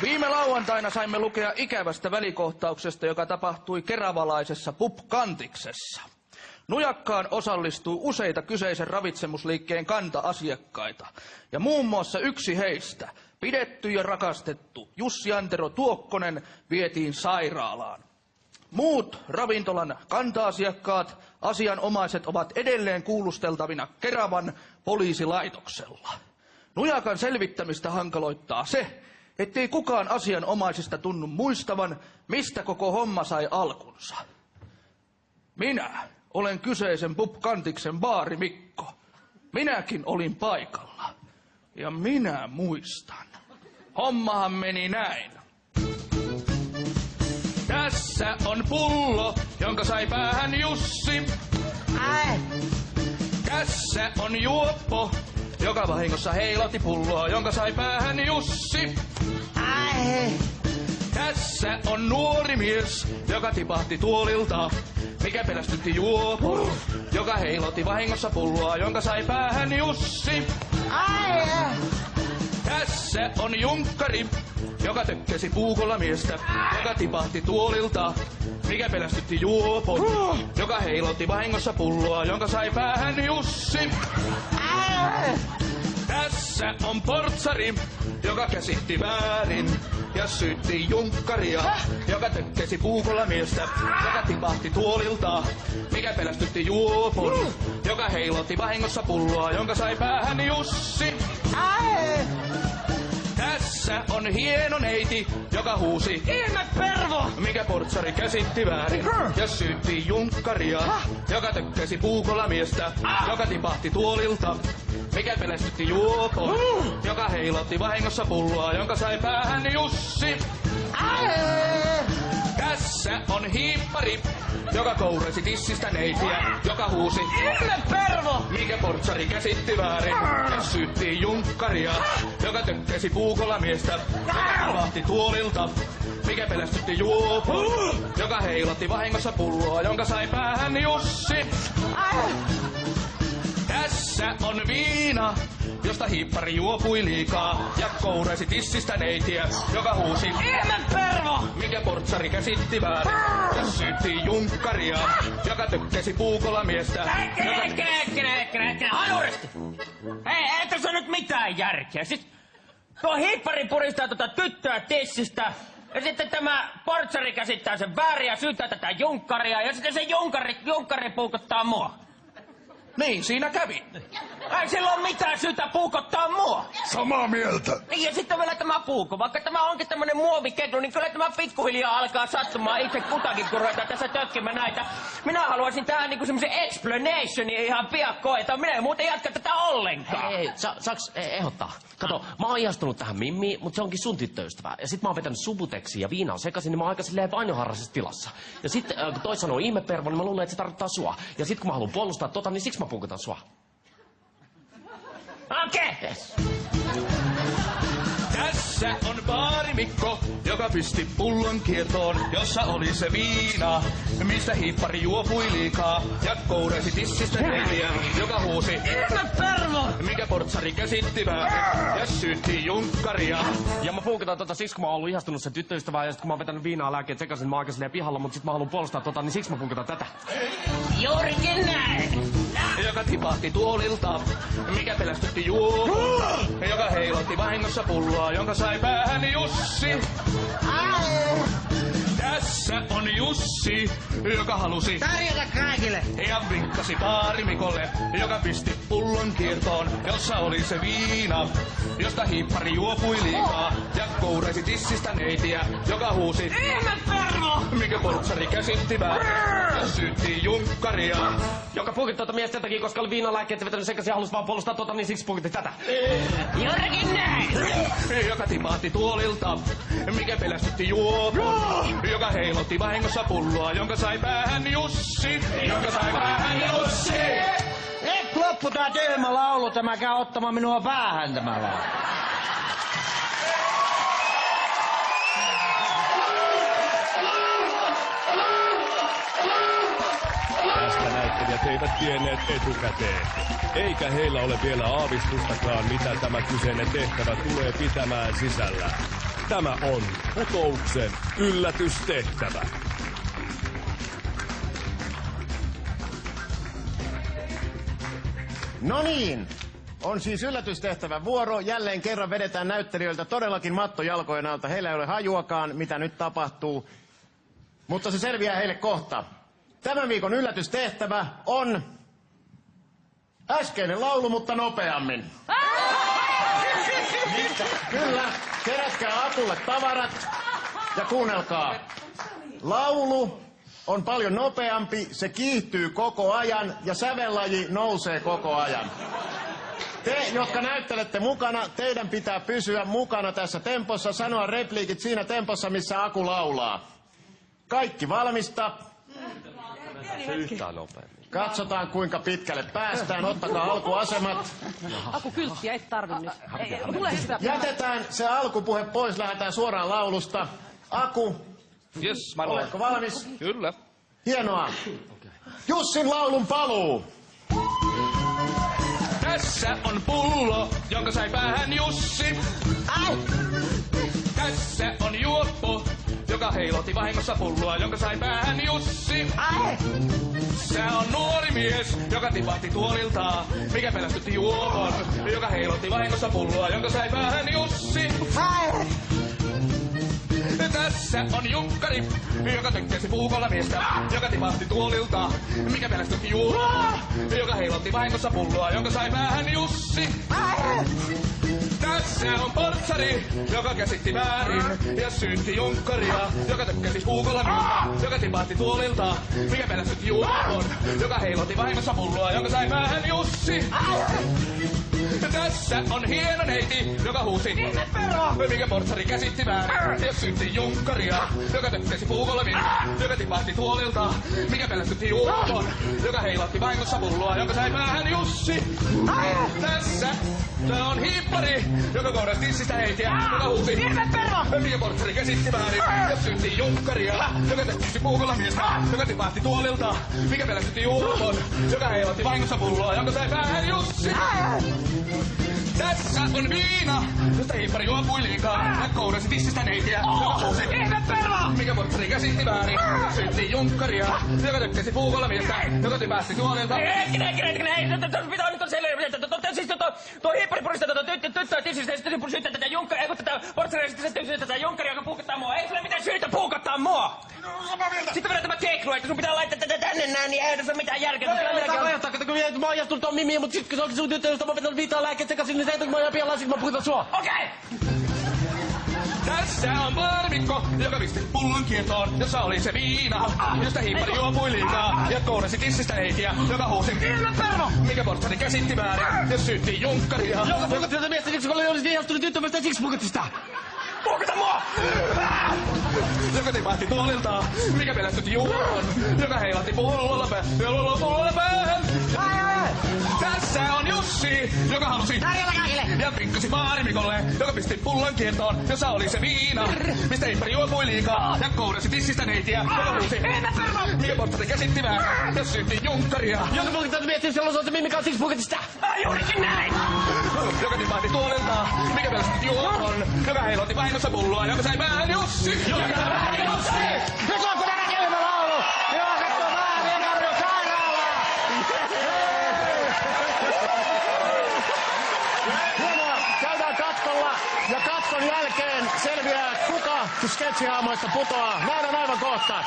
Viime lauantaina saimme lukea ikävästä välikohtauksesta, joka tapahtui keravalaisessa pub-kantiksessa. Nujakkaan osallistui useita kyseisen ravitsemusliikkeen kanta-asiakkaita, ja muun muassa yksi heistä, pidetty ja rakastettu Jussi Antero Tuokkonen, vietiin sairaalaan. Muut ravintolan kanta-asiakkaat, asianomaiset ovat edelleen kuulusteltavina Keravan poliisilaitoksella. Nujakan selvittämistä hankaloittaa se, ettei kukaan asianomaisista tunnu muistavan, mistä koko homma sai alkunsa. Minä olen kyseisen pub-kantiksen baari Mikko. Minäkin olin paikalla. Ja minä muistan. Hommahan meni näin. Tässä on pullo, jonka sai päähän Jussi. Tässä on juoppo, joka vahingossa heilotti pulloa, jonka sai päähän Jussi. Tässä on nuori mies, joka tipahti tuolilta, mikä pelästytti juopon, joka heilotti vahingossa pulloa, jonka sai päähän Jussi. Tässä on junkkari, joka tökkäsi puukolla miestä, joka tipahti tuolilta, mikä pelästytti juopon, joka heilotti vahingossa pulloa, jonka sai päähän Jussi. Tässä on portsari, joka käsitti väärin ja syytti junkkaria, joka tökkäsi puukolla miestä, joka tipahti tuolilta, mikä pelästytti juopon, joka heilotti vahingossa pulloa, jonka sai päähän Jussi. Tässä on hieno neiti, joka huusi Ihme pervo, mikä portsari käsitti väärin ja syytti junkkaria, joka tökkäsi puukolla miestä, joka tipahti tuolilta, mikä pelästytti juopon, joka heilotti vahingossa pulloa, jonka sai päähän Jussi. Tässä on hiippari, joka kouresi tissistä neitiä, joka huusi Ihme pervo, mikä portsari käsitti väärin ja syytti junkkaria, joka tökkäsi puukolla miestä, joka tipahti tuolilta, mikä pelästytti juopon, joka heilotti vahingossa pulloa, jonka sai päähän Jussi. Tässä on viina, josta hiippari juopui liikaa ja kouresi tissistä neitiä, joka huusi Ihme pervo, mikä portsari käsitti väärin ja syytti junkkaria, joka tökkäsi puukolla miestä. Anuristi! Ei tässä on nyt mitään järkeä. Siis tuo hiippari puristaa tyttöä tissistä. Ja sitten tämä portsari käsittää sen väärin ja syyttää tätä junkkaria. Ja sitten se junkkari puukottaa mua. Niin, siinä kävi. Ei sillä ole mitään syytä puukottaa mua. Samaa mieltä. Niin, ja sitten vielä tämä puukko. Vaikka tämä onkin tämmönen muoviketju, niin kyllä tämä pikkuhiljaa alkaa sattumaan itse kutakin, kun ruvetaan tässä tökkimään näitä. Minä haluaisin tähän niinku semmoisen explanationin ihan piakkoon, että minä en muuten jatka tätä ollenkaan. Ei, saaks ehdottaa? Kato, mä oon ihastunut tähän Mimmiin, mutta se onkin sun tyttöystävää. Ja sit mä oon vetänyt subuteksiä ja viinaa sekaisin, niin mä oon aika silleen vainoharraisessa tilassa. Ja sit kun toi sanoo ihmepervo, niin mä luulen, että se tarkoittaa sua. Ja sit kun mä haluan puolustaa niin siksi mä puukotan sua. Okei. Yes. Tässä on baari Mikko, joka pisti pullon kiertoon, jossa oli se viina, mistä hiippari juopui liikaa ja kouresi tissistä neitiä, joka huusi Ihme pervo, mikä portsari käsitti väärin ja syytti junkkaria. Ja mä puukotan siksi, kun mä oon ollut ihastunut sen tyttöystävää, ja sit kun mä oon vetänyt viinaa lääkkeet sekaisin, mä oon aika silleen pihalla, mutta sit mä haluan puolustaa niin siksi mä puukotan tätä. Juurikin näin. Joka tipahti tuolilta, mikä pelästytti juopon, joka heilotti vahingossa pulloa, jonka sai päähän Jussi. Tässä on Jussi, joka halusi tarjota kaikille ja vinkkasi baari Mikolle, joka pisti pullon kiertoon, jossa oli se viina, josta hiippari juopui liikaa ja kouresi tissistä neitiä, joka huusi Ihme pervo, mikä portsari käsitti väärin ja syytti junkkaria. Joka puukitti miestä takia, koska oli viinalääkkeet vetänyt sekaisin ja halusi vaan puolustaa niin siksi puukitti tätä. juurikin näin. Joka tipahti tuolilta, mikä pelästytti juopon, joka heilotti vahingossa pulloa, jonka sai päähän Jussi, jonka sai päähän Jussi. Nyt loppu tää tyhmä laulu, tämä käy ottamaan minua päähän tämä laulu. Tästä näyttelijät eivät tienneet etukäteen. Eikä heillä ole vielä aavistustakaan, mitä tämä kyseinen tehtävä tulee pitämään sisällään. Tämä on Putouksen yllätystehtävä. No niin, on siis yllätystehtävän vuoro. Jälleen kerran vedetään näyttelijöiltä todellakin matto jalkojen alta. Heillä ei ole hajuakaan, mitä nyt tapahtuu, mutta se selviää heille kohta. Tämän viikon yllätystehtävä on äskeinen laulu, mutta nopeammin. Kyllä, kerätkää Akulle tavarat ja kuunnelkaa. Laulu on paljon nopeampi, se kiihtyy koko ajan ja sävellaji nousee koko ajan. Te, jotka näyttelette mukana, teidän pitää pysyä mukana tässä tempossa, sanoa repliikit siinä tempossa, missä Aku laulaa. Kaikki valmista. Se yhtään nopeammin. Katsotaan, kuinka pitkälle päästään. Ottakaa alkuasemat. Aku, kylttiä et tarvi nyt. Tule sitä. Jätetään se alkupuhe pois, lähdetään suoraan laulusta. Aku, Yes, mä oletko valmis? Kyllä. Hienoa. Jussin laulun paluu. Tässä on pullo, jonka sai päähän Jussi. Tässä on juoppo, joka heilotti vahingossa pulloa, jonka sai päähän Jussi. Se on nuori mies, joka tipahti tuoliltaan, mikä pelästytti juopon, joka heilotti vahingossa pulloa, jonka sai päähän Jussi. Tässä on junkkari, joka tykkäsi puukolla miestä, joka tipahti tuolilta, mikä pelästytti juopon, joka heilotti vahingossa pulloa, jonka sai päähän Jussi. Tässä on portsari, joka käsitti väärin ja syytti junkkaria, joka tykkäsi puukolla miestä, joka tipahti tuolilta, mikä pelästytti juopon, joka heilotti vahingossa pulloa, jonka sai päähän Jussi. Tässä on hieno neiti, joka huusi mikä portsari käsitti väärin ja syytti junkkaria, joka tykkäsi puukolla miestä, joka tipahti tuolilta, mikä pelästytti juopon, joka heilotti vahingossa pulloa, jonka sai päähän Jussi. Tässä on hiippari, joka kohdasi tissistä heitiä, joka huusi mikä portsari käsitti väärin ja syytti junkkaria, joka tykkäsi puukolla miestä, joka tipahti tuolilta, mikä pelästytti juopon, joka heilotti vahingossa pulloa, jonka sai päähän Jussi. Tässä on viina, josta hiippari juopui liikaa. Hän kourasi tissistä neitiä, joka huusi mikä portsari käsitti väärin. Syytti junkkaria, joka tykkäsi puukolla miestä, joka tipahti tuolilta. Hetkinen, pitää nyt on selvä. Siis tuo hiippari puristaa tyttöä tissistä ja sitten syyttää tätä junkkaria, kun tätä portsaria sitten syyttää tätä junkkaria, joka puukottaa mua. Ei sulle mitään syytä puukottaa mua! Sitten vedä tämä keklu, että sun pitää laittaa tätä tänne näin, niin ei tässä ole mitään järkeä. Mä oon ajastunut tuon Mimiin, mutta sit kun se onkin sun tyttö, josta mä oon vetänyt viitaa lääkkeet sekaisin, niin se ei tule, kun mä oon pian lasin, kun mä puhutaan sua. Okei! Tässä on varmikko, joka pisti pullon kiertoon, jossa oli se viina, josta hiippari juopui liikaa ja kourasi tissistä neitiä, joka huusi mikä portsari käsitti väärin ja syytti junkkaria. Joka puhutti tätä miestä siksi, kun olisit ihastunut tyttö, siksi puhutti sitä. Puukota mua! Joka tipahti tuoliltaan, mikä pelästytti juopon, joka heilahti pullolla päähän. Tässä on Jussi, joka halusi ja pikkasi Maarimikolle, joka pisti pullon kiertoon, jossa oli se viina, mistä hiippari juopui liikaa ja kourasi tissistä neitiä, joka huusi mikä portsari käsitti väärin ja syytti junkkaria. Joka puhutti tätä miestä, jos on se Mimika, siksi puhutti sitä. Juurikin näin! Joka tipahti tuoliltaan, mikä pelästytti juopon, joka heilotti vahingossa pulloa, joka sai päähän Jussi. Joka sai päähän Jussi! Nyt on tämä kelmä laulu! Joo, katso vähän, ei tarvitse sairaalaa! Hienoa, käydään katkolla ja katkon jälkeen selviää kuka sketsihaamoista putoaa. Nähdään aivan kohta.